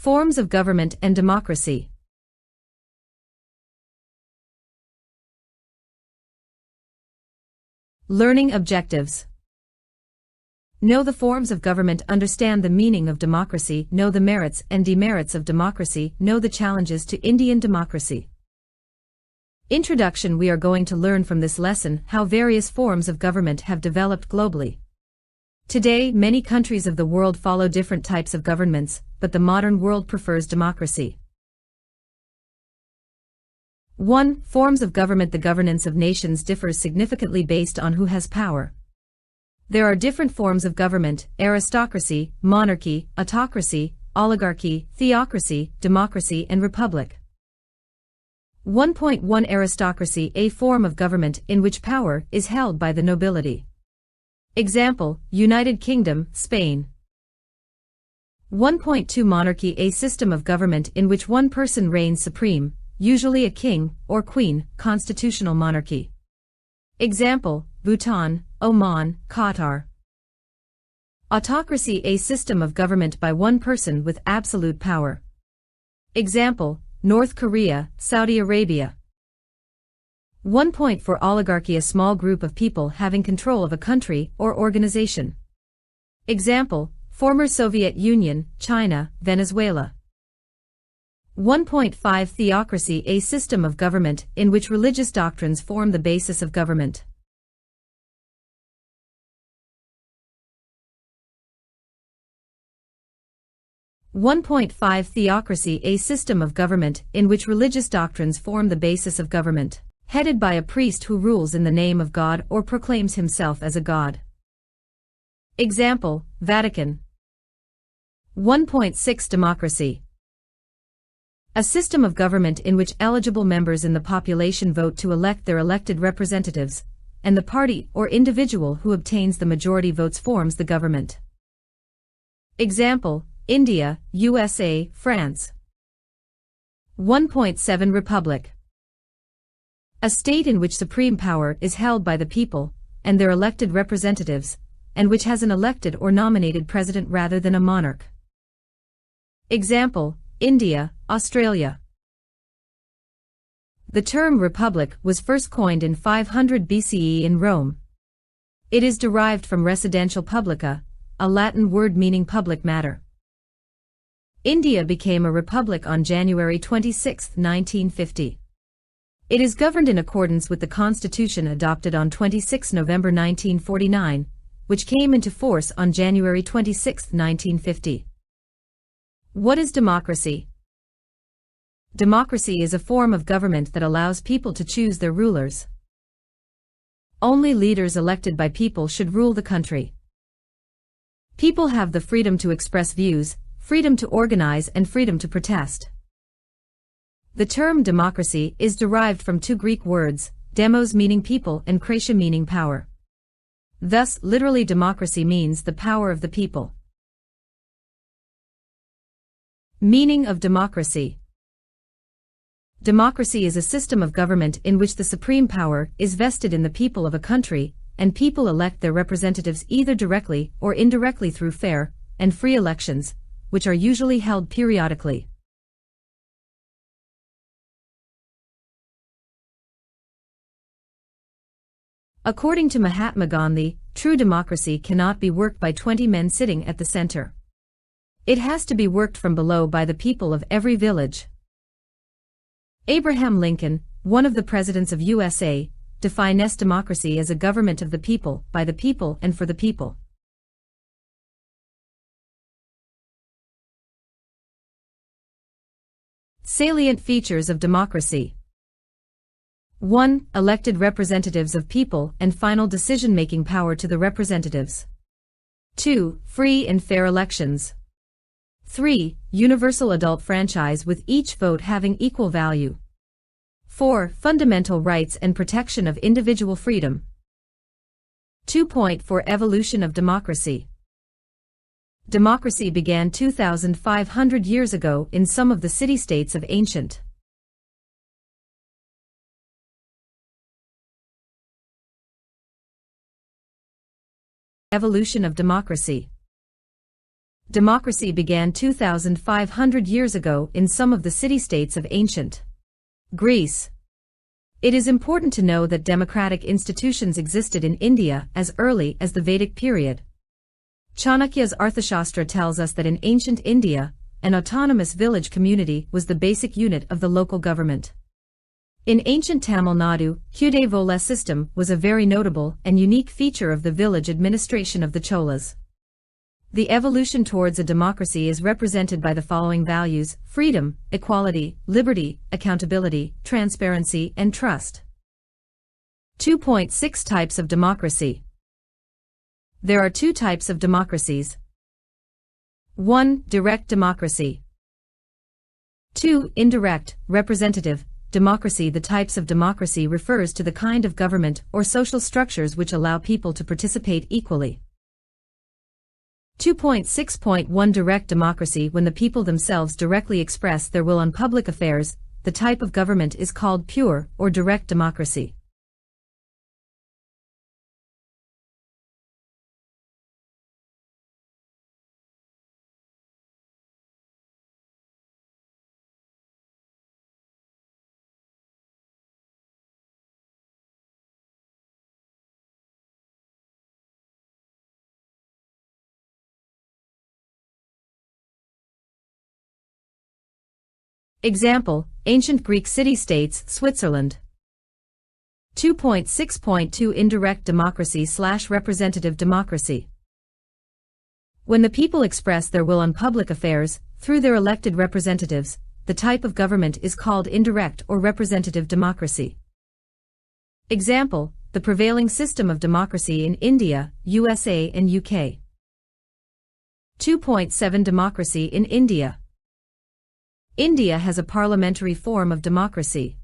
Forms of government and democracy. Learning objectives. Know the forms of government, understand the meaning of democracy, know the merits and demerits of democracy, know the challenges to Indian democracy. Introduction. We are going to learn from this lesson how various forms of government have developed globally. Today, many countries of the world follow different types of governments, but the modern world prefers democracy. 1. Forms of government. The governance of nations differs significantly based on who has power. There are different forms of government: aristocracy, monarchy, autocracy, oligarchy, theocracy, democracy, and republic. 1.1 Aristocracy, a form of government in which power is held by the nobility. Example: United Kingdom, Spain. 1.2 Monarchy, a system of government in which one person reigns supreme, usually a king or queen, constitutional monarchy. Example: Bhutan, Oman, Qatar. Autocracy, a system of government by one person with absolute power. Example: North Korea, Saudi Arabia. 1.4 Oligarchy, a small group of people having control of a country or organization. Example: former Soviet Union, China, Venezuela. 1.5 Theocracy, a system of government in which religious doctrines form the basis of government. Theocracy, a system of government in which religious doctrines form the basis of government, headed by a priest who rules in the name of God or proclaims himself as a god. Example: Vatican. 1.6 Democracy. A system of government in which eligible members in the population vote to elect their elected representatives, and the party or individual who obtains the majority votes forms the government. Example: India, USA, France. 1.7 Republic. A state in which supreme power is held by the people and their elected representatives, and which has an elected or nominated president rather than a monarch. Example: India, Australia. The term republic was first coined in 500 BCE in Rome. It is derived from residential publica, a Latin word meaning public matter. India became a republic on January 26, 1950. It is governed in accordance with the constitution adopted on 26 November 1949, which came into force on January 26, 1950. What is democracy? Democracy is a form of government that allows people to choose their rulers. Only leaders elected by people should rule the country. People have the freedom to express views, freedom to organize, and freedom to protest. The term democracy is derived from two Greek words, demos meaning people and kratia meaning power. Thus, literally democracy means the power of the people. Meaning of democracy. Democracy is a system of government in which the supreme power is vested in the people of a country, and people elect their representatives either directly or indirectly through fair and free elections, which are usually held periodically. According to Mahatma Gandhi, true democracy cannot be worked by 20 men sitting at the center. It has to be worked from below by the people of every village. Abraham Lincoln, one of the presidents of USA, defines democracy as a government of the people, by the people, and for the people. Salient features of democracy. 1. Elected representatives of people and final decision-making power to the representatives. 2. Free and fair elections. 3. Universal adult franchise with each vote having equal value. 4. Fundamental rights and protection of individual freedom. 2.4 Evolution of democracy. Democracy began 2,500 years ago in some of the city-states of ancient Evolution of democracy. Democracy began 2,500 years ago in some of the city-states of ancient Greece. It is important to know that democratic institutions existed in India as early as the Vedic period. Chanakya's Arthashastra tells us that in ancient India, an autonomous village community was the basic unit of the local government. In ancient Tamil Nadu, Kudevola system was a very notable and unique feature of the village administration of the Cholas. The evolution towards a democracy is represented by the following values: freedom, equality, liberty, accountability, transparency, and trust. 2.6 Types of democracy. There are two types of democracies. 1. Direct democracy. 2. Indirect, representative democracy. The types of democracy refers to the kind of government or social structures which allow people to participate equally. 2.6.1 Direct democracy. When the people themselves directly express their will on public affairs, the type of government is called pure or direct democracy. Example: Ancient Greek city-states, Switzerland. 2.6.2 Indirect democracy/representative democracy. When the people express their will on public affairs, through their elected representatives, the type of government is called indirect or representative democracy. Example: the prevailing system of democracy in India, USA and UK. 2.7 Democracy in India. India has a parliamentary form of democracy.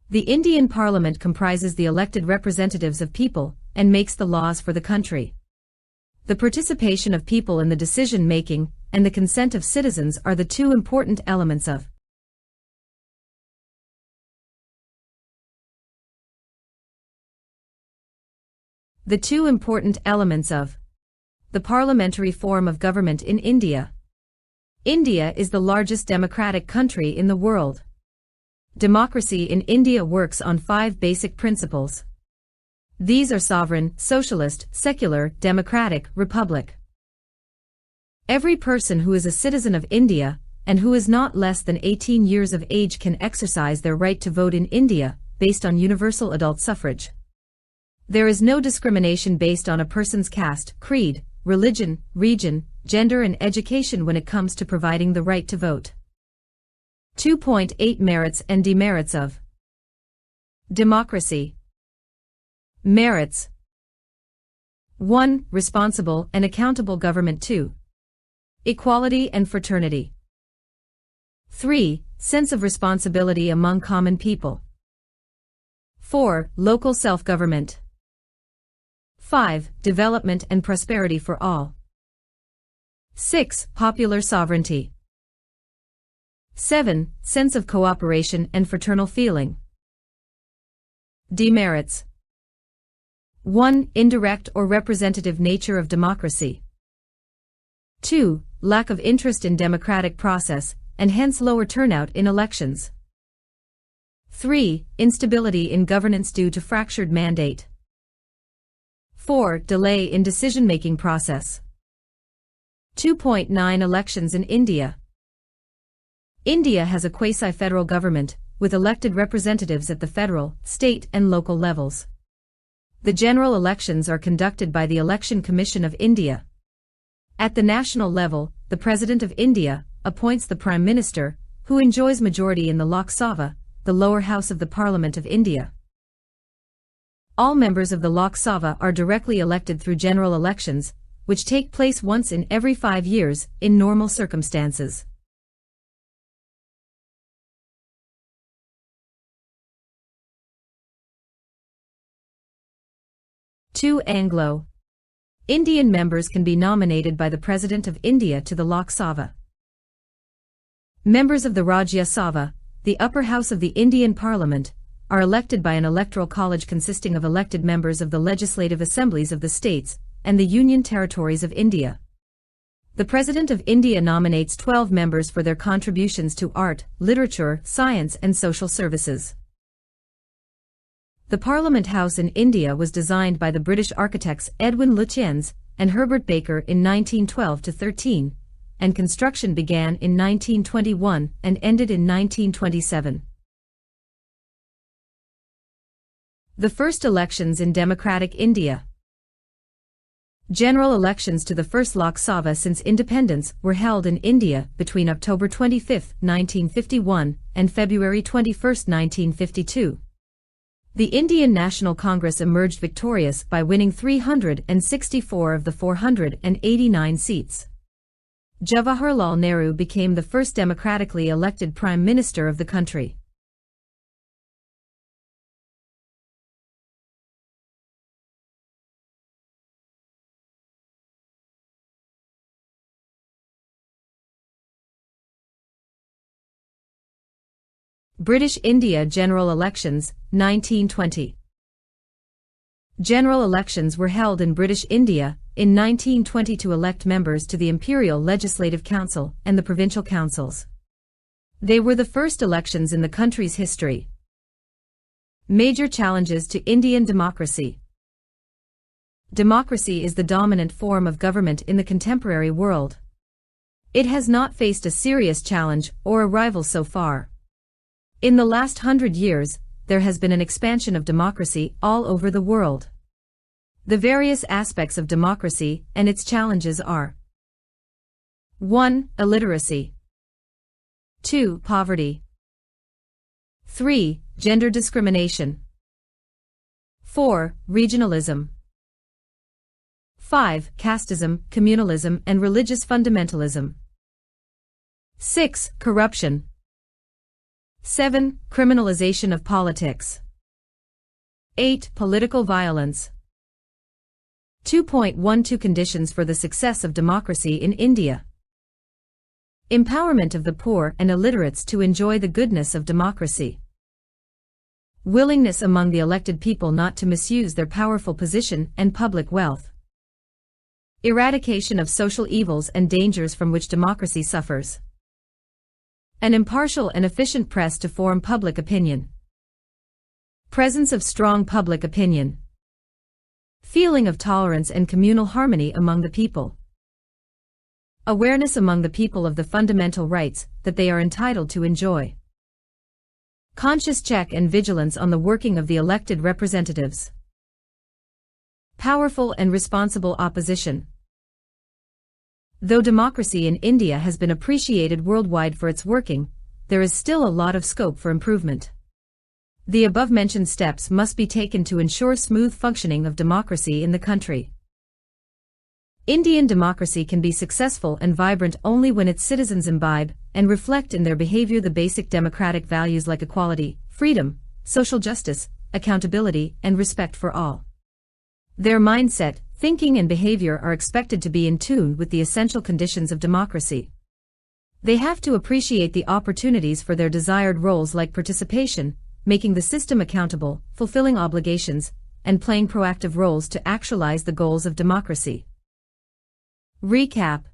The Indian Parliament comprises the elected representatives of people and makes the laws for the country. The participation of people in the decision-making and the consent of citizens are the two important elements of the parliamentary form of government in India. India is the largest democratic country in the world. Democracy in India works on 5 basic principles. These are sovereign, socialist, secular, democratic, republic. Every person who is a citizen of India, and who is not less than 18 years of age, can exercise their right to vote in India, based on universal adult suffrage. There is no discrimination based on a person's caste, creed, religion, region, gender and education when it comes to providing the right to vote. 2.8 Merits and demerits of democracy. Merits. 1. Responsible and accountable government. 2. Equality and fraternity. 3. Sense of responsibility among common people. 4. Local self-government. 5. Development and prosperity for all. 6. Popular sovereignty. 7. Sense of cooperation and fraternal feeling. Demerits. 1. Indirect or representative nature of democracy. 2. Lack of interest in democratic process, and hence lower turnout in elections. 3. Instability in governance due to fractured mandate. 4. Delay in decision-making process. 2.9 Elections in India. India has a quasi-federal government, with elected representatives at the federal, state and local levels. The general elections are conducted by the Election Commission of India. At the national level, the President of India appoints the Prime Minister, who enjoys majority in the Lok Sabha, the lower house of the Parliament of India. All members of the Lok Sabha are directly elected through general elections, which take place once in every 5 years, in normal circumstances. Two Anglo-Indian members can be nominated by the President of India to the Lok Sabha. Members of the Rajya Sabha, the upper house of the Indian Parliament, are elected by an electoral college consisting of elected members of the legislative assemblies of the states and the Union Territories of India. The President of India nominates 12 members for their contributions to art, literature, science and social services. The Parliament House in India was designed by the British architects Edwin Lutyens and Herbert Baker in 1912-13, and construction began in 1921 and ended in 1927. The first elections in democratic India. General elections to the first Lok Sabha since independence were held in India between October 25, 1951 and February 21, 1952. The Indian National Congress emerged victorious by winning 364 of the 489 seats. Jawaharlal Nehru became the first democratically elected Prime Minister of the country. British India General Elections, 1920. General elections were held in British India in 1920 to elect members to the Imperial Legislative Council and the provincial councils. They were the first elections in the country's history. Major challenges to Indian democracy. Democracy is the dominant form of government in the contemporary world. It has not faced a serious challenge or a rival so far. In the last 100 years, there has been an expansion of democracy all over the world. The various aspects of democracy and its challenges are: 1. Illiteracy. 2. Poverty. 3. Gender discrimination. 4. Regionalism. 5. Casteism, communalism and religious fundamentalism. 6. Corruption. 7. Criminalization of politics. 8. Political violence. 2.12 Conditions for the success of democracy in India. Empowerment of the poor and illiterates to enjoy the goodness of democracy. Willingness among the elected people not to misuse their powerful position and public wealth. Eradication of social evils and dangers from which democracy suffers. An impartial and efficient press to form public opinion. Presence of strong public opinion. Feeling of tolerance and communal harmony among the people. Awareness among the people of the fundamental rights that they are entitled to enjoy. Conscious check and vigilance on the working of the elected representatives. Powerful and responsible opposition. Though democracy in India has been appreciated worldwide for its working, there is still a lot of scope for improvement. The above-mentioned steps must be taken to ensure smooth functioning of democracy in the country. Indian democracy can be successful and vibrant only when its citizens imbibe and reflect in their behavior the basic democratic values like equality, freedom, social justice, accountability, and respect for all. Their mindset, thinking and behavior are expected to be in tune with the essential conditions of democracy. They have to appreciate the opportunities for their desired roles like participation, making the system accountable, fulfilling obligations, and playing proactive roles to actualize the goals of democracy. Recap.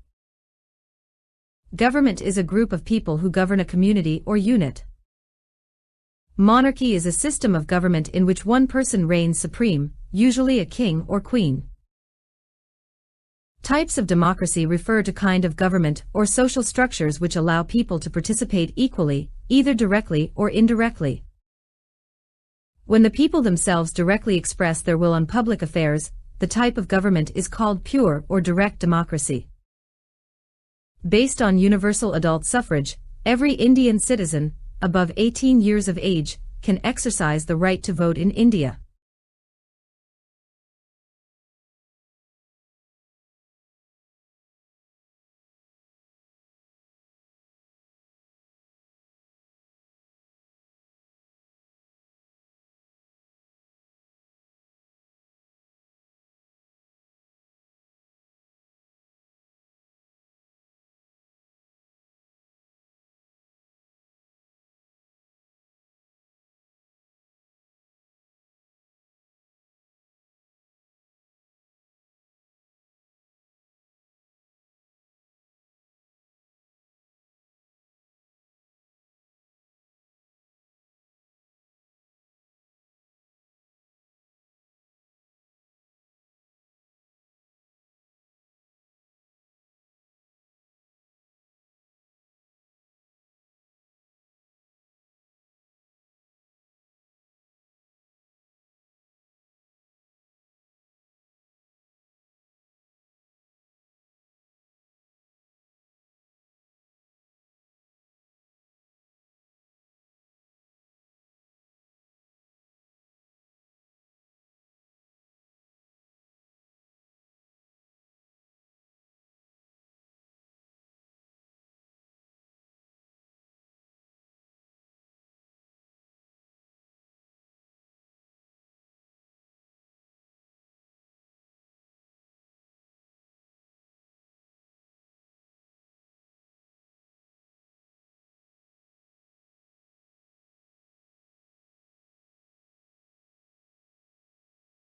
Government is a group of people who govern a community or unit. Monarchy is a system of government in which one person reigns supreme, usually a king or queen. Types of democracy refer to kind of government or social structures which allow people to participate equally, either directly or indirectly. When the people themselves directly express their will on public affairs, the type of government is called pure or direct democracy. Based on universal adult suffrage, every Indian citizen, above 18 years of age, can exercise the right to vote in India.